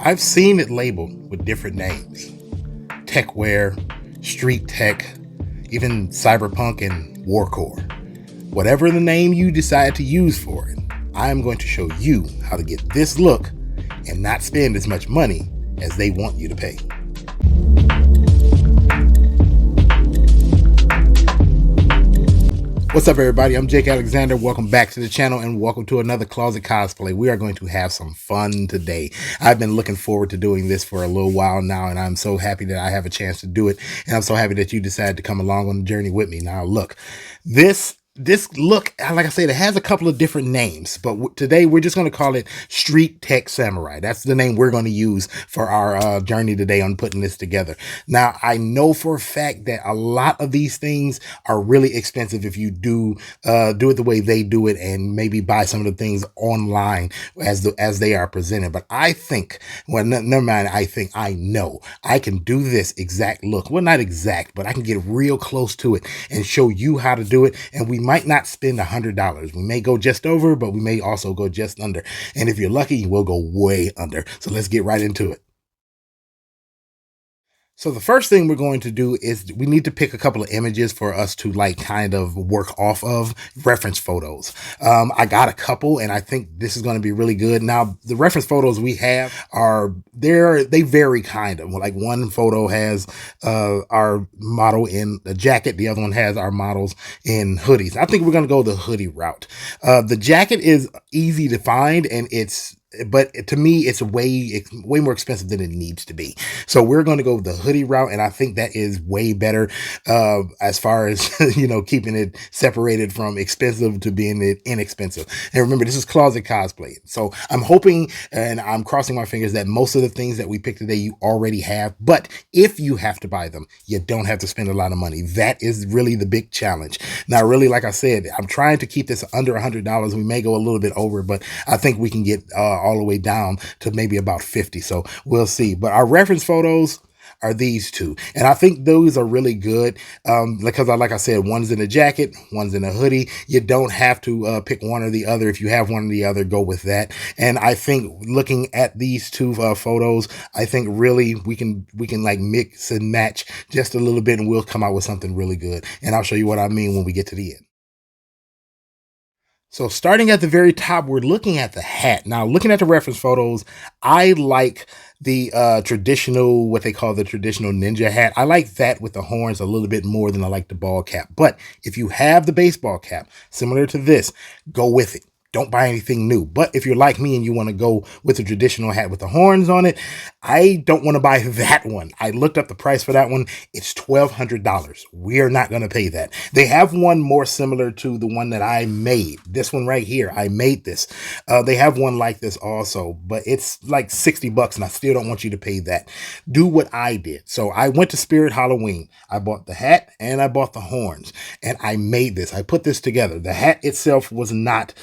I've seen it labeled with different names: techwear, street tech, even cyberpunk and warcore. Whatever the name you decide to use for it, I'm going to show you how to get this look and not spend as much money as they want you to pay. What's up, everybody? I'm Jake Alexander. Welcome back to the channel and welcome to another Closet Cosplay. We are going to have some fun today. I've been looking forward to doing this for a little while now, and I'm so happy that I have a chance to do it. And I'm so happy that you decided to come along on the journey with me. Now, look, this look, like I said, it has a couple of different names, but today we're just going to call it Street Tech Samurai. That's the name we're going to use for our journey today on putting this together. Now, I know for a fact that a lot of these things are really expensive if you do it the way they do it and maybe buy some of the things online as they are presented. But I think, well, never mind, I know I can do this exact look. Well, not exact, but I can get real close to it and show you how to do it. And we might not spend $100. We may go just over, but we may also go just under. And if you're lucky, we'll go way under. So let's get right into it. So the first thing we're going to do is we need to pick a couple of images for us to kind of work off of, reference photos. I got a couple and I think this is going to be really good. Now, the reference photos we have they vary kind of. Like one photo has our model in a jacket. The other one has our models in hoodies. I think we're going to go the hoodie route. The jacket is easy to find and but to me, it's way more expensive than it needs to be. So we're going to go the hoodie route. And I think that is way better as far as, keeping it separated from expensive to being inexpensive. And remember, this is Closet Cosplay. So I'm hoping and I'm crossing my fingers that most of the things that we picked today, you already have. But if you have to buy them, you don't have to spend a lot of money. That is really the big challenge. Now, really, like I said, I'm trying to keep this under $100. We may go a little bit over, but I think we can get all the way down to maybe about 50. So we'll see. But our reference photos are these two. And I think those are really good because like I said, one's in a jacket, one's in a hoodie. You don't have to pick one or the other. If you have one or the other, go with that. And I think looking at these two photos, I think really we can like mix and match just a little bit and we'll come out with something really good. And I'll show you what I mean when we get to the end. So starting at the very top, we're looking at the hat. Now, looking at the reference photos, I like the traditional, what they call the traditional ninja hat. I like that with the horns a little bit more than I like the ball cap. But if you have the baseball cap, similar to this, go with it. Don't buy anything new. But if you're like me and you want to go with the traditional hat with the horns on it, I don't want to buy that one. I looked up the price for that one. It's $1,200. We are not going to pay that. They have one more similar to the one that I made. This one right here, I made this. They have one like this also, but it's like $60 and I still don't want you to pay that. Do what I did. So I went to Spirit Halloween. I bought the hat and I bought the horns and I made this. I put this together. The hat itself was not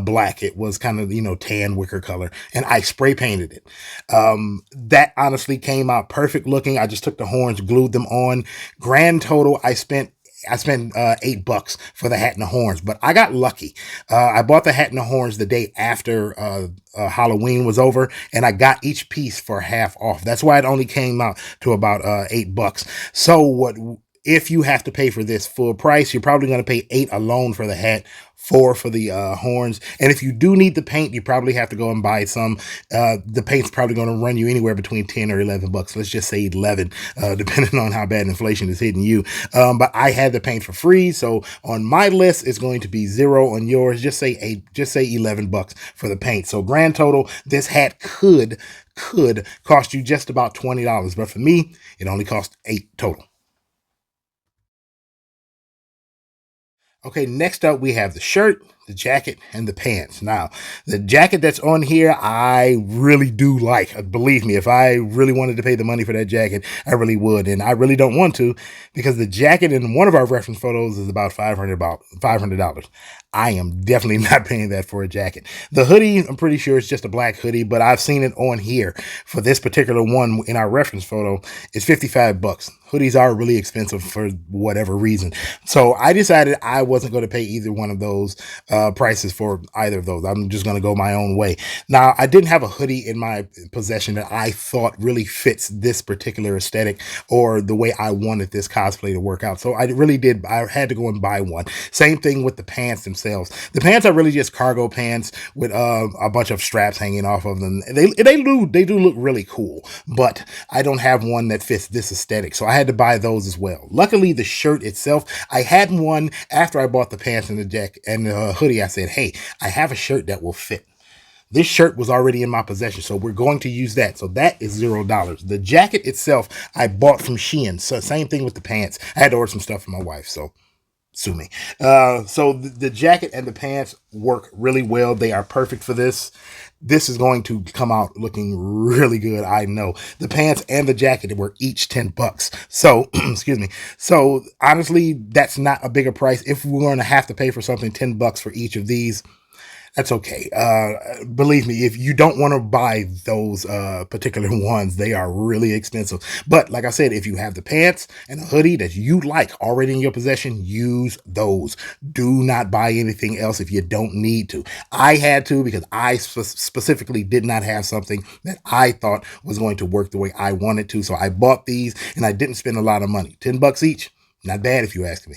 black. It was kind of, tan wicker color, and I spray painted it. That honestly came out perfect looking. I just took the horns, glued them on. Grand total, I spent $8 for the hat and the horns, but I got lucky. I bought the hat and the horns the day after Halloween was over, and I got each piece for half off. That's why it only came out to about $8. So if you have to pay for this full price, you're probably going to pay $8 alone for the hat, $4 for the horns. And if you do need the paint, you probably have to go and buy some. The paint's probably going to run you anywhere between 10 or $11. Let's just say 11, depending on how bad inflation is hitting you. But I had the paint for free. So on my list, it's going to be 0. On yours, just say $11 for the paint. So grand total, this hat could cost you just about $20. But for me, it only cost $8 total. Okay, next up we have the shirt, the jacket, and the pants. Now, the jacket that's on here, I really do like. Believe me, if I really wanted to pay the money for that jacket, I really would. And I really don't want to because the jacket in one of our reference photos is about $500. I am definitely not paying that for a jacket. The hoodie, I'm pretty sure it's just a black hoodie, but I've seen it on here for this particular one in our reference photo. It's $55. Hoodies are really expensive for whatever reason. So I decided I wasn't going to pay either one of those prices for either of those. I'm just going to go my own way. Now, I didn't have a hoodie in my possession that I thought really fits this particular aesthetic or the way I wanted this cosplay to work out. So I really did. I had to go and buy one. Same thing with the pants themselves. The pants are really just cargo pants with a bunch of straps hanging off of them. They do look really cool, but I don't have one that fits this aesthetic, so I had to buy those as well. Luckily, the shirt itself, I had one after I bought the pants and the jacket and the hoodie. I said, hey, I have a shirt that will fit. This shirt was already in my possession, so we're going to use that. So that is $0. The jacket itself, I bought from Shein. So same thing with the pants. I had to order some stuff for my wife, so sue me. So the jacket and the pants work really well. They are perfect for this. This is going to come out looking really good. I know the pants and the jacket were each $10. So, excuse me. So honestly, that's not a bigger price. If we're going to have to pay for something, $10 for each of these, that's okay. Believe me, if you don't want to buy those particular ones, they are really expensive. But like I said, if you have the pants and a hoodie that you like already in your possession, use those. Do not buy anything else if you don't need to. I had to because I specifically did not have something that I thought was going to work the way I wanted to. So I bought these and I didn't spend a lot of money. $10 each. Not bad if you ask me.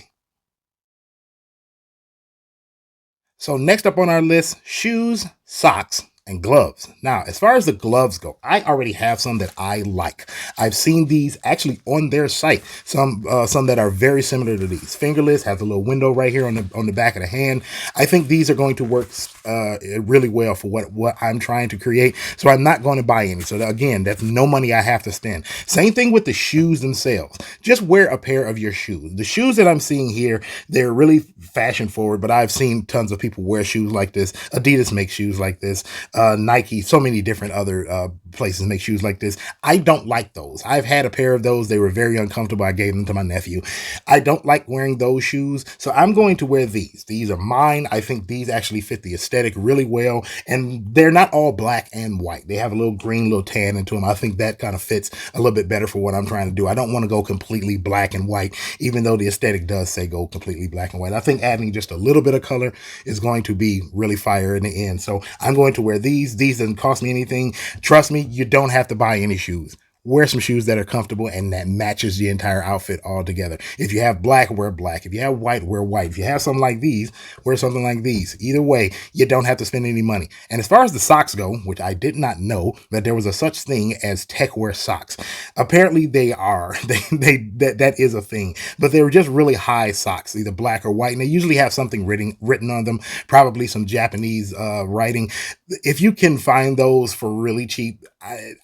So next up on our list, shoes, socks, and gloves. Now, as far as the gloves go, I already have some that I like. I've seen these actually on their site. Some that are very similar to these. Fingerless, has a little window right here on the back of the hand. I think these are going to work really well for what I'm trying to create. So I'm not going to buy any. So again, that's no money I have to spend. Same thing with the shoes themselves. Just wear a pair of your shoes. The shoes that I'm seeing here, they're really fashion forward, but I've seen tons of people wear shoes like this. Adidas makes shoes like this. Nike, so many different other places make shoes like this. I don't like those. I've had a pair of those. They were very uncomfortable. I gave them to my nephew. I don't like wearing those shoes, so I'm going to wear these. These are mine. I think these actually fit the aesthetic really well, and they're not all black and white. They have a little green, little tan into them. I think that kind of fits a little bit better for what I'm trying to do. I don't want to go completely black and white, even though the aesthetic does say go completely black and white. I think adding just a little bit of color is going to be really fire in the end. So I'm going to wear these. These doesn't cost me anything. Trust me, you don't have to buy any shoes. Wear some shoes that are comfortable and that matches the entire outfit all together. If you have black, wear black. If you have white, wear white. If you have something like these, wear something like these. Either way, you don't have to spend any money. And as far as the socks go, which I did not know that there was a such thing as tech wear socks. Apparently they are. That is a thing. But they were just really high socks, either black or white. And they usually have something written on them, probably some Japanese writing. If you can find those for really cheap,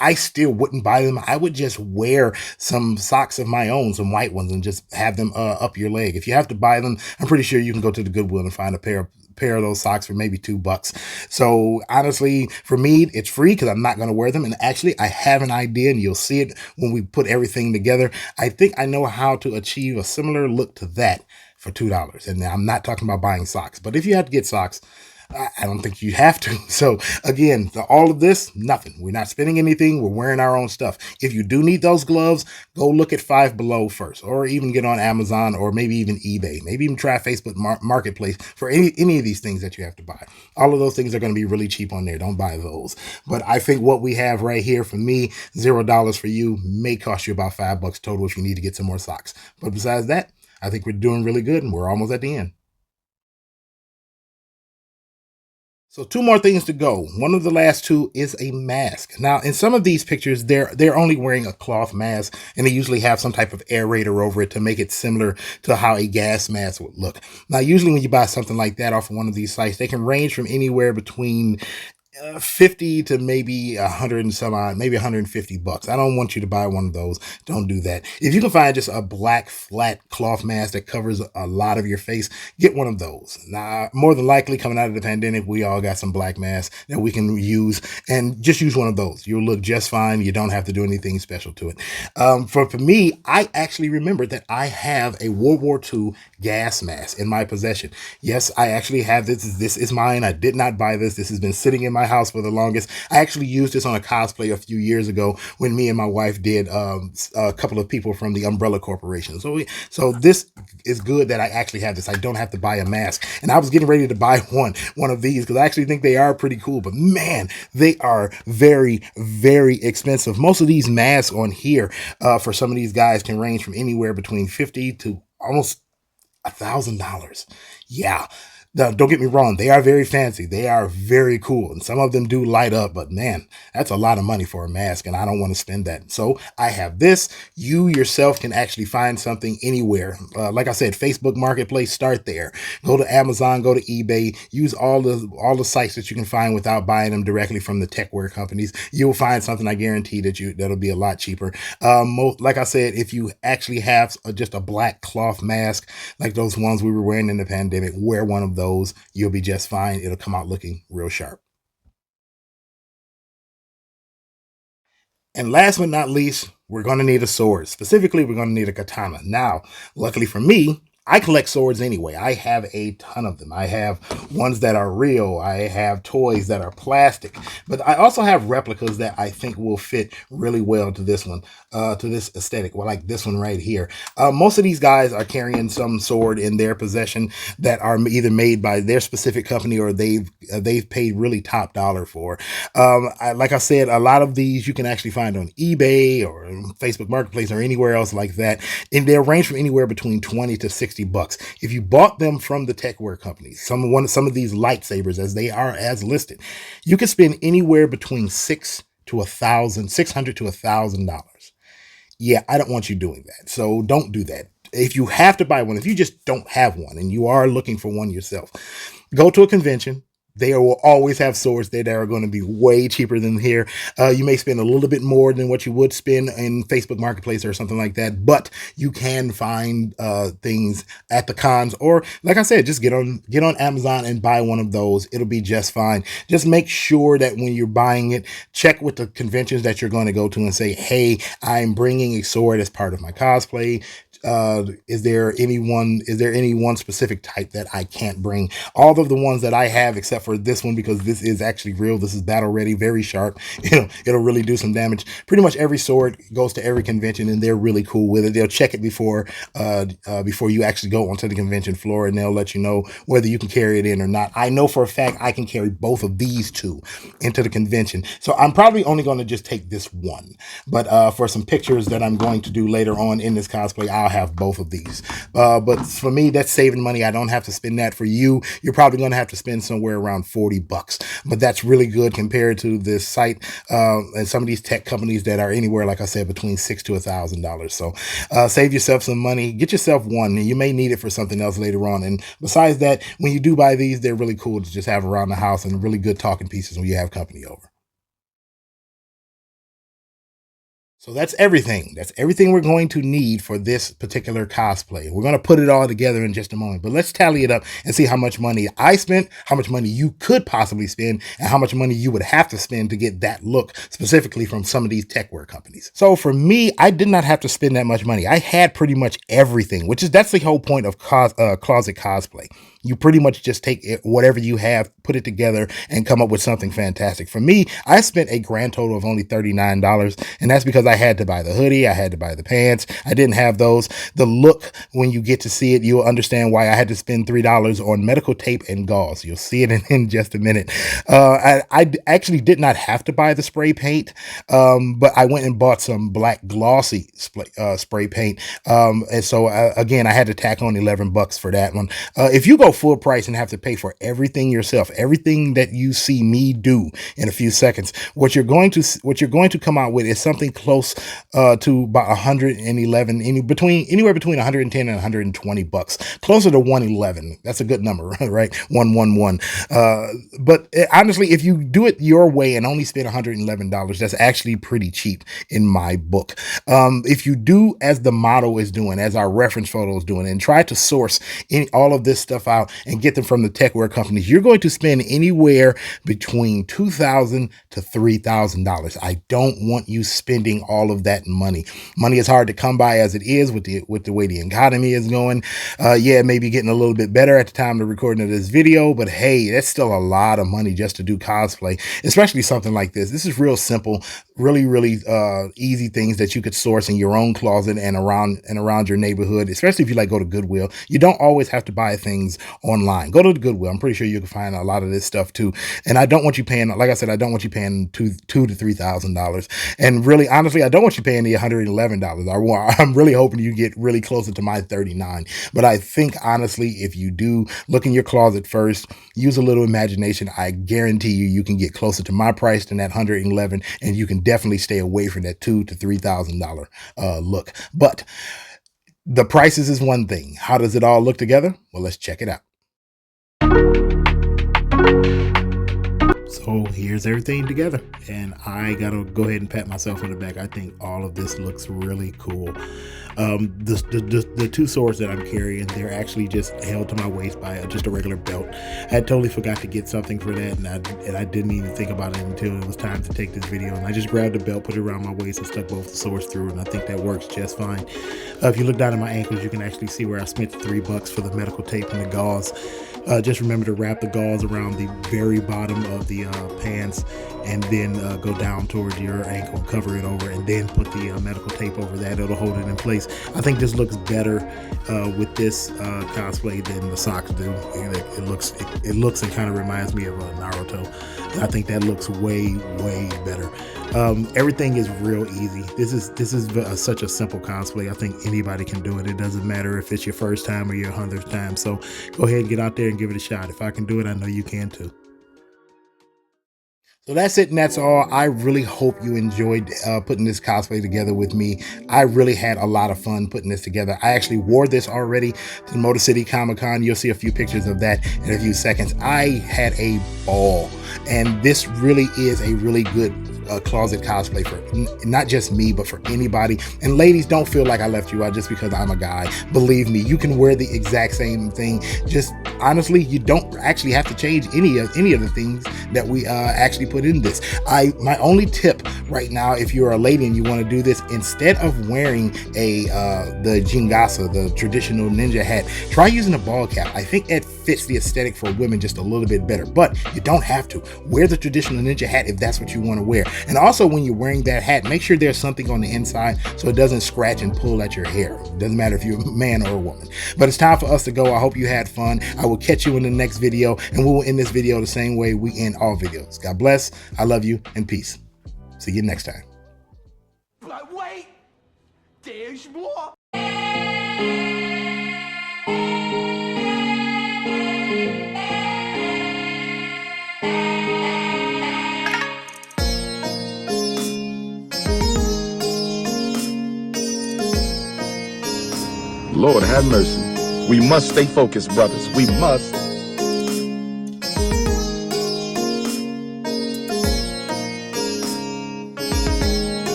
I still wouldn't buy them. I would just wear some socks of my own, some white ones, and just have them up your leg. If you have to buy them, I'm pretty sure you can go to the Goodwill and find a pair of those socks for maybe $2. So honestly, for me, it's free because I'm not going to wear them. And actually, I have an idea, and you'll see it when we put everything together. I think I know how to achieve a similar look to that for $2. And I'm not talking about buying socks, but if you have to get socks, I don't think you have to. So again, all of this, nothing. We're not spending anything. We're wearing our own stuff. If you do need those gloves, go look at Five Below first, or even get on Amazon, or maybe even eBay. Maybe even try Facebook Marketplace for any of these things that you have to buy. All of those things are going to be really cheap on there. Don't buy those. But I think what we have right here for me, $0 for you, may cost you about $5 total if you need to get some more socks. But besides that, I think we're doing really good, and we're almost at the end. So two more things to go. One of the last two is a mask. Now, in some of these pictures, they're only wearing a cloth mask, and they usually have some type of aerator over it to make it similar to how a gas mask would look. Now, usually when you buy something like that off of one of these sites, they can range from anywhere between 50 to maybe 100 and some odd, maybe $150. I don't want you to buy one of those. Don't do that. If you can find just a black flat cloth mask that covers a lot of your face, get one of those. Now, more than likely, coming out of the pandemic, we all got some black masks that we can use, and just use one of those. You'll look just fine. You don't have to do anything special to it. For me, I actually remembered that I have a World War II gas mask in my possession. Yes, I actually have this. This is mine. I did not buy this. This has been sitting in my my house for the longest. I actually used this on a cosplay a few years ago when me and my wife did a couple of people from the Umbrella Corporation. So this is good that I actually have this. I don't have to buy a mask. And I was getting ready to buy one of these because I actually think they are pretty cool. But man, they are very, very expensive. Most of these masks on here for some of these guys can range from anywhere between $50 to almost $1,000. Yeah. Now, don't get me wrong. They are very fancy. They are very cool. And some of them do light up, but man, that's a lot of money for a mask. And I don't want to spend that. So I have this. You yourself can actually find something anywhere. Like I said, Facebook Marketplace, start there. Go to Amazon, go to eBay, use all the sites that you can find without buying them directly from the tech wear companies. You'll find something, I guarantee that'll be a lot cheaper. Like I said, if you actually have just a black cloth mask, like those ones we were wearing in the pandemic, wear one of those. You'll be just fine. It'll come out looking real sharp. And last but not least, we're going to need a sword. Specifically, we're going to need a katana. Now, luckily for me, I collect swords anyway. I have a ton of them. I have ones that are real. I have toys that are plastic. But I also have replicas that I think will fit really well to this one, to this aesthetic. Well, like this one right here. Most of these guys are carrying some sword in their possession that are either made by their specific company or they've paid really top dollar for. Like I said, a lot of these you can actually find on eBay or Facebook Marketplace or anywhere else like that. And they'll range from anywhere between 20 to 60 bucks. If you bought them from the techwear companies, some of these lightsabers as they are as listed, you can spend anywhere between $600 to $1,000. Yeah, I don't want you doing that. So don't do that. If you have to buy one, if you just don't have one and you are looking for one yourself, go to a convention. They will always have swords there that are going to be way cheaper than here. You may spend a little bit more than what you would spend in Facebook Marketplace or something like that, but you can find things at the cons, or like I said, just get on Amazon and buy one of those. It'll be just fine. Just make sure that when you're buying it, check with the conventions that you're going to go to and say, hey, I'm bringing a sword as part of my cosplay. Is there any one specific type that I can't bring? All of the ones that I have, except for this one, because this is actually real. This is battle ready, very sharp. It'll really do some damage. Pretty much every sword goes to every convention, and they're really cool with it. They'll check it before you actually go onto the convention floor, and they'll let you know whether you can carry it in or not. I know for a fact I can carry both of these two into the convention, so I'm probably only going to just take this one. But for some pictures that I'm going to do later on in this cosplay, I'll have both of these. But for me, that's saving money. I don't have to spend that. For you, you're probably going to have to spend somewhere around $40, but that's really good compared to this site and some of these tech companies that are anywhere, like I said, between $600 to $1,000. So save yourself some money, get yourself one, and you may need it for something else later on. And besides that, when you do buy these, they're really cool to just have around the house and really good talking pieces when you have company over. So that's everything. That's everything we're going to need for this particular cosplay. We're going to put it all together in just a moment, but let's tally it up and see how much money I spent, how much money you could possibly spend, and how much money you would have to spend to get that look specifically from some of these techwear companies. So for me, I did not have to spend that much money. I had pretty much everything, that's the whole point of closet cosplay. You pretty much just take whatever you have, put it together, and come up with something fantastic. For me, I spent a grand total of only $39, and that's because I had to buy the hoodie, I had to buy the pants. I didn't have those. The look, when you get to see it, you'll understand why I had to spend $3 on medical tape and gauze. You'll see it in just a minute. I actually did not have to buy the spray paint, but I went and bought some black glossy spray paint. And so, again, I had to tack on $11 for that one. If you go full price and have to pay for everything yourself, everything that you see me do in a few seconds, what you're going to come out with is something close to about 111, anywhere between 110 and $120, closer to 111. That's a good number, right? 111. But honestly, if you do it your way and only spend $111, that's actually pretty cheap in my book. If you do as the model is doing, as our reference photo is doing, and try to source all of this stuff out out and get them from the techwear companies, you're going to spend anywhere between $2,000 to $3,000. I don't want you spending all of that money. Money is hard to come by as it is with the way the economy is going. Yeah, maybe getting a little bit better at the time of recording of this video, but hey, that's still a lot of money just to do cosplay, especially something like this. This is real simple, really easy things that you could source in your own closet and around your neighborhood, especially if you like go to Goodwill. You don't always have to buy things online. Go to the Goodwill. I'm pretty sure you can find a lot of this stuff too. And I don't want you paying, like I said, I don't want you paying $2,000 to $3,000. And really, honestly, I don't want you paying the $111. I'm really hoping you get really closer to my $39. But I think honestly, if you do look in your closet first, use a little imagination, I guarantee you can get closer to my price than that $111, and you can definitely stay away from that $2,000 to $3,000 look. But the prices is one thing. How does it all look together? Well, let's check it out. So here's everything together, and I gotta go ahead and pat myself on the back. I think all of this looks really cool. The two swords that I'm carrying, they're actually just held to my waist by just a regular belt. I totally forgot to get something for that, and I didn't even think about it until it was time to take this video. And I just grabbed the belt, put it around my waist, and stuck both the swords through, and I think that works just fine. If you look down at my ankles, you can actually see where I spent the $3 for the medical tape and the gauze. Just remember to wrap the gauze around the very bottom of the pants, and then go down towards your ankle, cover it over, and then put the medical tape over that. It'll hold it in place. I think this looks better with this cosplay than the socks do. It looks and kind of reminds me of Naruto. I think that looks way better. Everything is real easy. This is such a simple cosplay. I think anybody can do it. It doesn't matter if it's your first time or your 100th time. So go ahead and get out there and give it a shot. If I can do it, I know you can too. So that's it, and that's all. I really hope you enjoyed putting this cosplay together with me. I really had a lot of fun putting this together. I actually wore this already to MotorCity ComicCon. You'll see a few pictures of that in a few seconds. I had a ball, and this really is a really good closet cosplay for not just me, but for anybody. And ladies, don't feel like I left you out just because I'm a guy. Believe me, you can wear the exact same thing. Just honestly, you don't actually have to change any of the things that we actually put in this. My only tip right now, if you're a lady and you want to do this, instead of wearing the jingasa, the traditional ninja hat, try using a ball cap. I think it fits the aesthetic for women just a little bit better, but you don't have to. Wear the traditional ninja hat if that's what you want to wear. And also, when you're wearing that hat, make sure there's something on the inside so it doesn't scratch and pull at your hair. It doesn't matter if you're a man or a woman. But it's time for us to go. I hope you had fun. I will catch you in the next video, and we will end this video the same way we end all videos. God bless. I love you, and peace. See you next time. But wait, there's more. Lord have mercy. We must stay focused, brothers. We must